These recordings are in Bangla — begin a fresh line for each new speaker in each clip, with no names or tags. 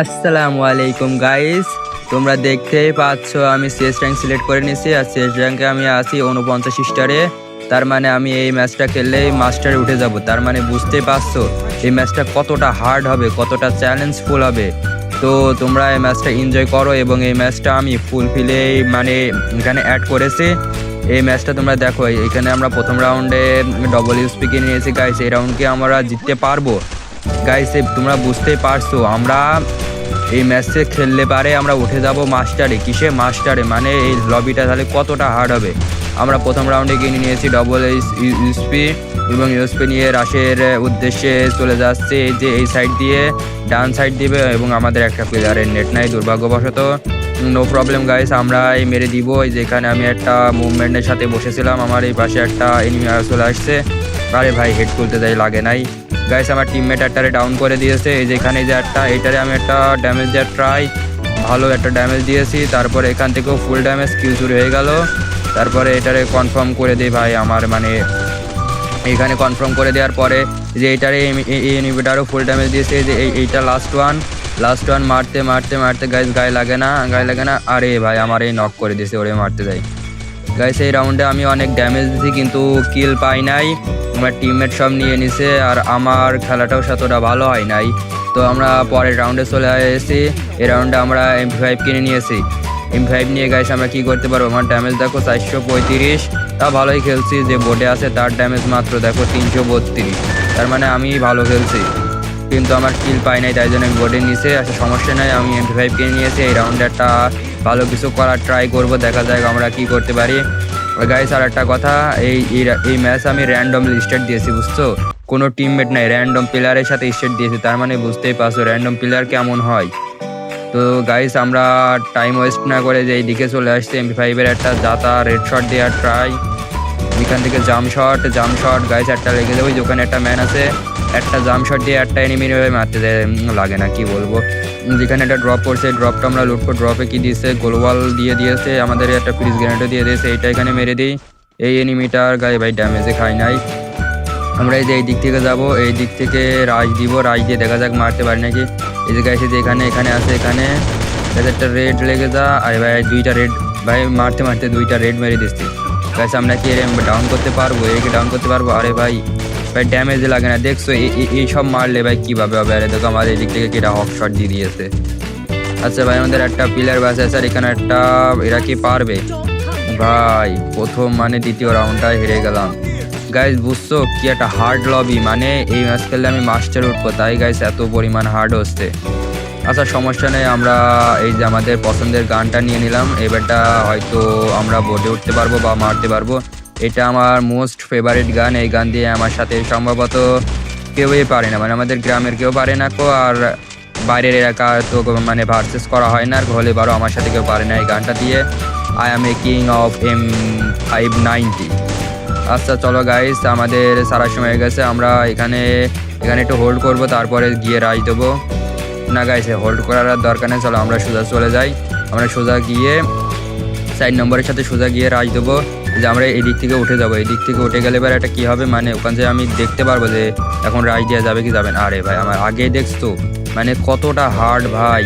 আসসালামু আলাইকুম গাইস, তোমরা দেখতেই পাচ্ছ আমি শেষ র্যাঙ্ক সিলেক্ট করে নিয়েছি। আর শেষ র্যাঙ্কে আমি আছি 49 স্টারে। তার মানে আমি এই ম্যাচটা খেললেই মাস্টারে উঠে যাব। তার মানে বুঝতেই পারছো এই ম্যাচটা কতটা হার্ড হবে, কতটা চ্যালেঞ্জফুল হবে। তো তোমরা এই ম্যাচটা এনজয় করো এবং এই ম্যাচটা আমি ফুলফিলে মানে এখানে অ্যাড করেছি। এই ম্যাচটা তোমরা দেখো, এখানে আমরা প্রথম রাউন্ডে ডবল ইউএসপি কিনে নিয়েছি গাইস। এই রাউন্ডকে আমরা জিততে পারবো গাইস। তোমরা বুঝতেই পারছো আমরা এই ম্যাচে খেললে পারে আমরা উঠে যাব মাস্টারে। কিসে মাস্টারে? মানে এই লবিটা তাহলে কতটা হার্ড হবে। আমরা প্রথম রাউন্ডে কিনে নিয়েছি ডবল ইউএসপি এবং ইউএসপি নিয়ে রাশের উদ্দেশ্যে চলে যাচ্ছে। এই যে এই সাইড দিয়ে ডান সাইড দিবে এবং আমাদের একটা প্লেয়ারের নেট নাই দুর্ভাগ্যবশত। নো প্রবলেম গাইস, আমরা এই মেরে দিব। এই যেখানে আমি একটা মুভমেন্টের সাথে বসেছিলাম, আমার এই পাশে একটা এনিমি চলে আসছে। আরে ভাই হেড তুলতে যাই লাগে নাই গাইস। আমার টিমমেট একটারে ডাউন করে দিয়েছে। এই যেখানে যে একটা এইটারে আমি একটা ড্যামেজ দেওয়ার ট্রাই, ভালো একটা ড্যামেজ দিয়েছি। তারপরে এখান থেকেও ফুল ড্যামেজ কিল চুরি হয়ে গেল। তারপরে এটারে কনফার্ম করে দিই ভাই, আমার মানে এখানে কনফার্ম করে দেওয়ার পরে যে এইটারে এনিমিটারও ফুল ড্যামেজ দিয়েছে। যে এইটা লাস্ট ওয়ান মারতে মারতে মারতে গাইস গায়ে লাগে না। আরে ভাই আমার এই নক করে দিয়েছে, ওরে মারতে যাই গাইস। এই রাউন্ডে আমি অনেক ড্যামেজ দিয়েছি কিন্তু কিল পাই নাই। আমার টিমমেট সব নিয়ে নিছে আর আমার খেলাটাও সেতটা ভালো হয় নাই। তো আমরা পরের রাউন্ডে চলে এসেছি। এই রাউন্ডে আমরা MP5 কিনে নিয়েছি। MP5 নিয়ে গাইস আমরা কি করতে পারবো? আমার ড্যামেজ দেখো 435, তা ভালোই খেলছি। যে বোর্ডে আছে তার ড্যামেজ মাত্র দেখো 332। তার মানে আমি ভালো খেলছি কিন্তু আমার কিল পাই নাই, তাই জন্য আমি বোর্ডের নিচে। আচ্ছা সমস্যা নাই, আমি MP5 কিনে নিয়েছি। এই রাউন্ডে একটা ভালো কিছু করার ট্রাই করব, দেখা যাক আমরা কি করতে পারি গাইস। আর একটা কথা, এই ম্যাচ আমি র্যান্ডমলি স্টার্ট দিয়েছি, বুঝছো? কোনো টিমমেট নাই, র্যান্ডম প্লেয়ারের সাথে স্টার্ট দিয়েছি। তার মানে বুঝতেই পারছো র্যান্ডম প্লেয়ার কেমন হয়। তো গাইস আমরা টাইম ওয়েস্ট না করে যে এইদিকে চলে আসছে, MP5 এর একটা জাতা রেড শট দেওয়ার ট্রাই। এখান থেকে জাম্প শট গাইস একটা লেগে যাবে। ওখানে একটা ম্যান আছে, একটা জাম্প শট দিয়ে একটা এনিমি মারতে যায়, লাগে না কি বলবো। যেখানে একটা ড্রপ করছে, ড্রপটা আমরা লুট করে, ড্রপে কি দিয়েছে গ্লোবাল দিয়ে দিয়েছে, আমাদের একটা ফ্রিজ গ্রেনেডও দিয়ে দিয়েছে। এইটা এখানে মেরে দিই। এই এনিমিটার গায়ে ভাই ড্যামেজে খাই নাই। আমরা এই যে এই দিক থেকে যাব, এই দিক থেকে রাশ দিব, রাশ দিয়ে দেখা যাক মারতে পারি নাকি। এই যে গাইছে যে এখানে আছে, এখানে একটা রেড লেগে যা। আরে ভাই দুইটা রেড, ভাই মারতে মারতে দুইটা রেড মেরে দিচ্ছি গাইছে। আমরা কি ডাউন করতে পারবো? একে ডাউন করতে পারবো? আরে ভাই ভাই ড্যামেজে লাগে না, দেখছো এই সব মারলে ভাই কিভাবে হবে? আরে দেখো আমার এই দিক থেকে কেটা হক শট দিয়ে দিয়েছে। আচ্ছা ভাই আমাদের একটা প্লেয়ার বাসে আছে, আর এখানে একটা, এরা কি পারবে? ভাই প্রথম মানে দ্বিতীয় রাউন্ডটায় হেরে গেলাম গাইস। বুঝছো কি একটা হার্ড লবি, মানে এই ম্যাচ খেললে আমি মাস্টার উঠবো, তাই গাইস এত পরিমাণ হার্ড হচ্ছে। আচ্ছা সমস্যা নেই, আমরা এই যে আমাদের পছন্দের গানটা নিয়ে নিলাম। এবারটা হয়তো আমরা বোর্ডে উঠতে পারবো বা মারতে পারবো। এটা আমার মোস্ট ফেভারিট গান। এই গান দিয়ে আমার সাথে সম্ভবত কেউই পারে না, মানে আমাদের গ্রামের কেউ পারে না কো, আর বাইরের এলাকা তো মানে ভার্সেস করা হয় না। আর হলে বারো আমার সাথে কেউ পারে না এই গানটা দিয়ে। I M a king of M590। আচ্ছা চলো গাইস, আমাদের সারার সময় হয়ে গেছে। আমরা এখানে একটু হোল্ড করব, তারপরে গিয়ে রাজ দেবো। না গাইস হোল্ড করার আর দরকার নেই, চলো আমরা সোজা চলে যাই। আমরা সোজা গিয়ে 4 নম্বরের সাথে সোজা গিয়ে রাজ দেবো। যে আমরা এই দিক থেকে উঠে যাবো, এই দিক থেকে উঠে গেলে এবার একটা কী হবে, মানে ওখান থেকে আমি দেখতে পারবো যে এখন রাজ দেওয়া যাবে কি যাবে না। আরে ভাই আমার আগেই দেখছো মানে কতটা হার্ড ভাই।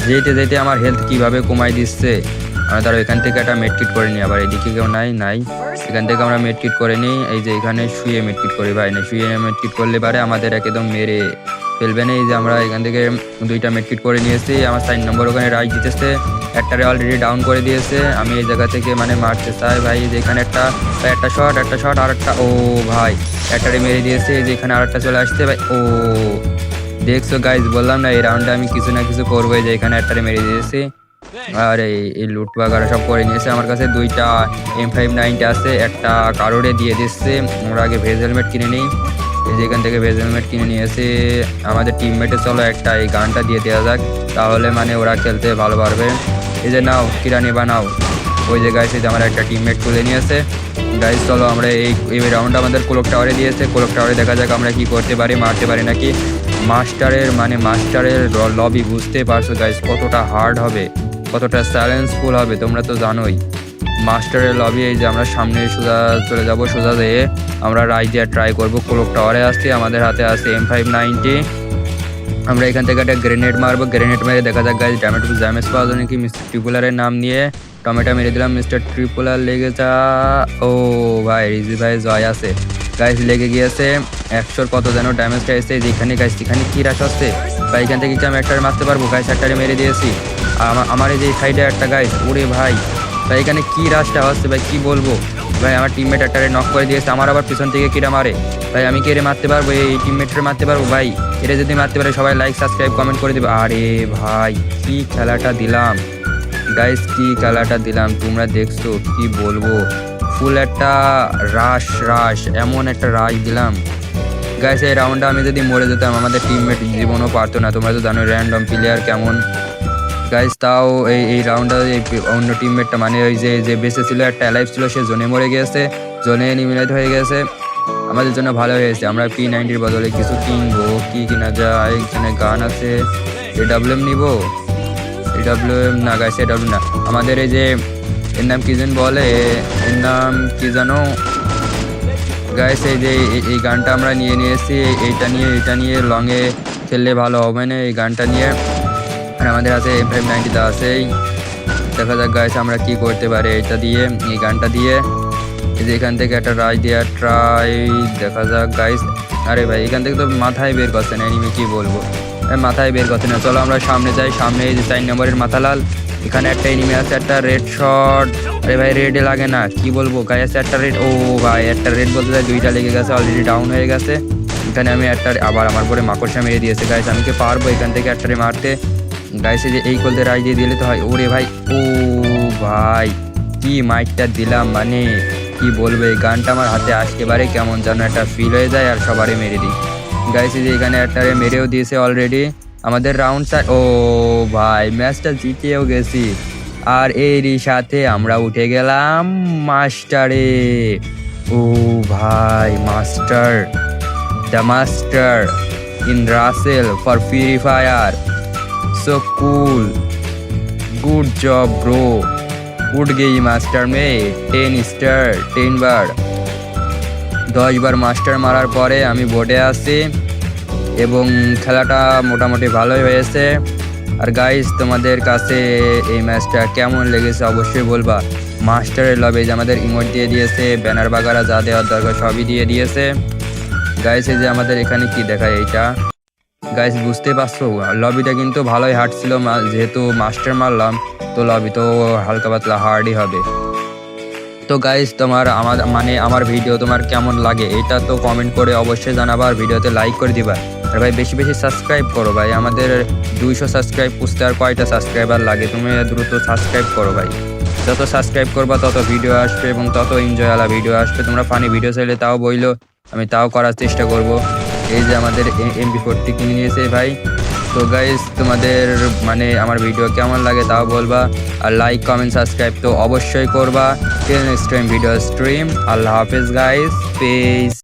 যেতে যেতে আমার হেলথ কীভাবে কমাই দিচ্ছে। আমরা তারা এখান থেকে একটা মেডকিট করে নিই। আবার এদিকে কেউ নাই, এখান থেকে আমরা মেডকিট করে নিই। এই যে এখানে শুয়ে মেডকিট করি ভাই, না শুয়ে মেডকিট করলে পারে আমাদের একদম মেরে ফেলবে না। এই যে আমরা এখান থেকে দুইটা মেডকিট করে নিয়েছি। আমার 4 নম্বর ওখানে রাইজ দিতেছে, একটারে অলরেডি ডাউন করে দিয়েছে। আমি এই জায়গা থেকে মানে মারতে চাই ভাই। যে এখানে একটা শট আর একটা, ও ভাই একটারে মেরে দিয়েছে। এই যে এখানে আর একটা চলে আসছে ভাই। ও দেখছো গাইজ, বললাম না এই রাউন্ডে আমি কিছু না কিছু করবো। যে এখানে একটারে মেরে দিয়েছি। আর এই লুট বাগারা সব করে নিয়েছে। আমার কাছে দুইটা M590 আছে, একটা কারোরে দিয়ে দিচ্ছে। আমরা আগে ভেজ হেলমেট কিনে নিই। এই যে এখান থেকে ভেজ হেলমেট কিনে নিয়েছে আমাদের টিমমেটে। চলো একটা এই গানটা দিয়ে দেওয়া যাক, তাহলে মানে ওরা খেলতে ভালো পারবে। এই যে নাও কিরানি বানাও। ওই যে গাইস, এই যে আমার একটা টিমমেট তুলে নিয়েছে গাইস। চলো আমরা এই রাউন্ড আমাদের ক্লক টাওয়ারে দিয়েছে। ক্লক টাওয়ারে দেখা যাক আমরা কি করতে পারি, মারতে পারি নাকি। মাস্টারের লবি বুঝতে পারছো গাইস কতটা হার্ড হবে, কতটা চ্যালেঞ্জফুল হবে, তোমরা তো জানোই। মাস্টারের লবি, এই যে আমরা সামনে সোজা চলে যাব, সোজা যেয়ে আমরা রাইজ দেওয়ার ট্রাই করবো। ক্লক টাওয়ারে আসছি, আমাদের হাতে আছে M590। আমরা এখান থেকে একটা গ্রেনেড মারবো, গ্রেনেড মেরে দেখা যাক গাইস ড্যামেজ পাওয়া যায় নাকি। মিস্টার ট্রিপুলারের নাম নিয়ে টমেটো মেরে দিলাম। মিস্টার ট্রিপুলার লেগে যা। ও ভাই রিজি ভাই জয় আছে গাইস, লেগে গিয়েছে 100 কত যেন ড্যামেজটা এসে। যেখানে গাইস এখানে কি রাশ আসছে ভাই, এখান থেকে কি আমি একটারে মারতে পারবো গাইস? একটারে মেরে দিয়েছি। আমার এই যে সাইডে একটা গাইস, ওরে ভাই ভাই এখানে কি রাশটা হচ্ছে ভাই, কি বলবো ভাই। আমার টিমমেট একটারে নক করে দিয়েছে, আমার আবার পিছন থেকে কিরা মারে ভাই। আমি কি এরে মারতে পারবো? এই টিমমেটরে মারতে পারবো ভাই? এটা যদি মারতে পারে সবাই লাইক সাবস্ক্রাইব কমেন্ট করে দেবে। আরে ভাই কি খেলাটা দিলাম গাইস, কি খেলাটা দিলাম তোমরা দেখছো, কি বলবো। ফুল একটা রাশ এমন একটা রাশ দিলাম গাইস। এই রাউন্ডে আমি যদি মরে যেতাম আমাদের টিমমেট জীবনও পারতো না। তোমরা তো জানো র্যান্ডম প্লেয়ার কেমন গাইস। তাও এই রাউন্ডে অন্য টিমমেটটা মানে ওই যে বেঁচে ছিল একটা অ্যালাইভ ছিল, সে জোনে মরে গিয়েছে, জোনে এলিমিনেট হয়ে গেছে। আমাদের জন্য ভালো হয়েছে, আমরা P90 বদলে কিছু কিনবো। কি কিনা যায়? এখানে গান আছে, AWM নিবো। AWM না গাইস, AWM না। আমাদের এই যে এর নাম কি যেন বলে, এর নাম কি জানো গাইস? এই যে এই গানটা আমরা নিয়েছি, এইটা নিয়ে লংয়ে খেললে ভালো হবে না এই গানটা নিয়ে। আর আমাদের হাতে M590 টা আছেই। দেখা যাক গাইস আমরা কি করতে পারি এটা দিয়ে, এই গানটা দিয়ে। এই যে এখান থেকে একটা রাশ দেওয়ার ট্রাই, দেখা যাক গাইস। আরে ভাই এখান থেকে তো মাথায় বের করছে না এনিমি, কি বলবো মাথায় বের করছে না। চলো আমরা সামনে যাই, সামনে এই যে 4 নম্বরের মাথালাল, এখানে একটা এনিমি আছে, একটা রেড শট। আরে ভাই রেডে লাগে না, কি বলবো গাইস। একটা রেড, ও ভাই একটা রেড বলতে যায়, 2টা লেগে গেছে, অলরেডি ডাউন হয়ে গেছে। এখানে আমি একটা আবার আমার পরে মাকড়সা মেরে দিয়েছে গাইস। আমি কি পারবো এখান থেকে একটারে মারতে গাইস? এই যে এই কলতে রাশ দিয়ে দিলে তো হয়। ওরে ভাই, ও ভাই কি মাইকটা দিলাম, মানে কি বলবো। এই গানটা আমার হাতে আসতে পারে কেমন যেন একটা ফিল হয়ে যায়, আর সবারই মেরে দিই গাইস। এই যে এখানে একটারে মেরেও দিয়েছে অলরেডি। আমাদের রাউন্ড ও ভাই ম্যাচটা জিতেও গেছি। আর এরই সাথে আমরা উঠে গেলাম মাস্টারে। ও ভাই master, the master in Russell for free fire. So cool, good job bro, good game master মে। 10 স্টার 10 বার, 10 বার মাস্টার মারার পরে আমি বোর্ডে আসি এবং খেলাটা মোটামুটি ভালোই হয়েছে। আর গাইস তোমাদের কাছে এই ম্যাচটা কেমন লেগেছে অবশ্যই বলবা। মাস্টারের লবে যে আমাদের ইমোট দিয়ে দিয়েছে, ব্যানার বাগারা যা দেওয়ার দরকার সবই দিয়ে দিয়েছে গাইস। এই যে আমাদের এখানে কি দেখায় এইটা গাইস, বুঝতে পারছো লবিটা কিন্তু ভালোই হার্ড ছিল, যেহেতু মাস্টার মারলাম তো লবি তো হালকা পাতলা হার্ডই হবে। তো গাইস তোমার আমার ভিডিও তোমার কেমন লাগে এটা তো কমেন্ট করে অবশ্যই জানাবা, আর ভিডিওতে লাইক করে দিবা। আর ভাই বেশি বেশি সাবস্ক্রাইব করো ভাই, আমাদের 200 সাবস্ক্রাইব পুষতে আর কয়টা সাবস্ক্রাইবার লাগে, তুমি দ্রুত সাবস্ক্রাইব করো ভাই। যত সাবস্ক্রাইব করবা তত ভিডিও আসবে এবং তত এনজয় আলা ভিডিও আসবে। তোমরা ফানি ভিডিও চাইলে তাও বইলো, আমি তাও করার চেষ্টা করব। এই যে আমাদের MP40 কিনে নিয়েছে ভাই। তো গাইস তোমাদের আমার ভিডিও কেমন লাগে তাও বলবা, আর লাইক কমেন্ট সাবস্ক্রাইব তো অবশ্যই করবা। Till next time video stream, আল্লাহ হাফেজ গাইস, পিস।